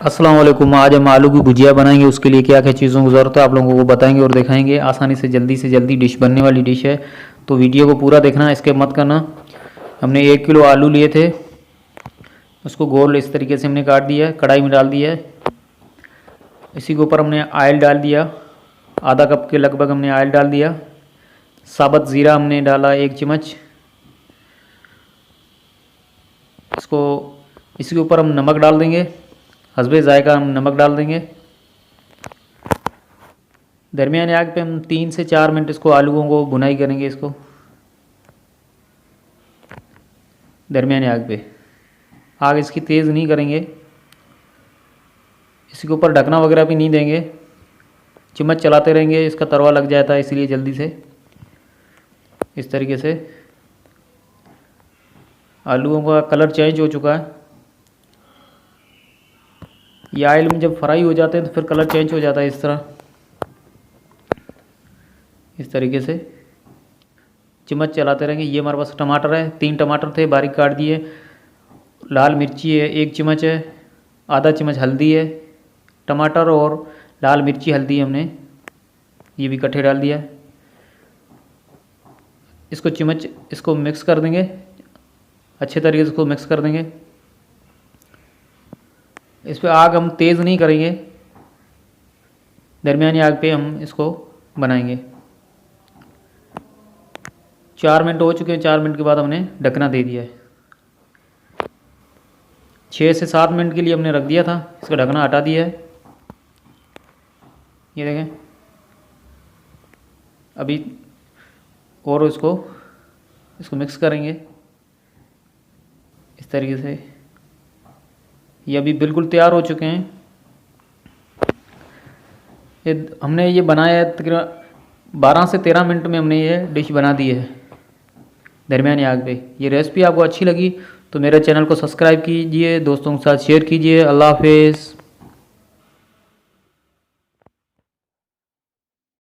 अस्सलाम वालेकुम। आज हम आलू की भुजिया बनाएंगे। उसके लिए क्या क्या चीज़ों की ज़रूरत है आप लोगों को बताएंगे और दिखाएंगे। आसानी से जल्दी डिश बनने वाली डिश है, तो वीडियो को पूरा देखना, इसके मत करना। हमने 1 किलो आलू लिए थे, उसको गोल इस तरीके से हमने काट दिया है, कढ़ाई में डाल दिया है। इसी के ऊपर हमने ऑयल डाल दिया, आधा कप के लगभग हमने ऑयल डाल दिया। साबुत ज़ीरा हमने डाला 1 चम्मच। इसको इसी के ऊपर हम नमक डाल देंगे, हस्बे ज़ायका हम नमक डाल देंगे। दरमियाने आग पे हम 3 से 4 मिनट इसको आलूओं को भुनाई करेंगे। इसको दरमियाने आग पे, आग इसकी तेज़ नहीं करेंगे। इसके ऊपर ढकना वगैरह भी नहीं देंगे, चम्मच चलाते रहेंगे, इसका तवा लग जाता है इसलिए जल्दी से। इस तरीके से आलूओं का कलर चेंज हो चुका है। ये ऑयल में जब फ्राई हो जाते हैं तो फिर कलर चेंज हो जाता है इस तरह। इस तरीके से चम्मच चलाते रहेंगे। ये हमारे पास टमाटर है, 3 टमाटर थे बारीक काट दिए। लाल मिर्ची है 1 चम्मच है, आधा चम्मच हल्दी है। टमाटर और लाल मिर्ची हल्दी हमने ये भी इकट्ठे डाल दिया। इसको चम्मच इसको मिक्स कर देंगे, अच्छे तरीके से इसको मिक्स कर देंगे। इस पर आग हम तेज़ नहीं करेंगे, दरमियानी आग पे हम इसको बनाएंगे। 4 मिनट हो चुके हैं, 4 मिनट के बाद हमने ढकना दे दिया है। 6 से 7 मिनट के लिए हमने रख दिया था, इसका ढकना हटा दिया है। ये देखें अभी, और इसको मिक्स करेंगे इस तरीके से। ये अभी बिल्कुल तैयार हो चुके हैं। हमने ये बनाया है तकरीबन 12 से 13 मिनट में हमने ये डिश बना दी है दरमियानी आग पे। ये रेसिपी आपको अच्छी लगी तो मेरे चैनल को सब्सक्राइब कीजिए, दोस्तों के साथ शेयर कीजिए। अल्लाह हाफिज़।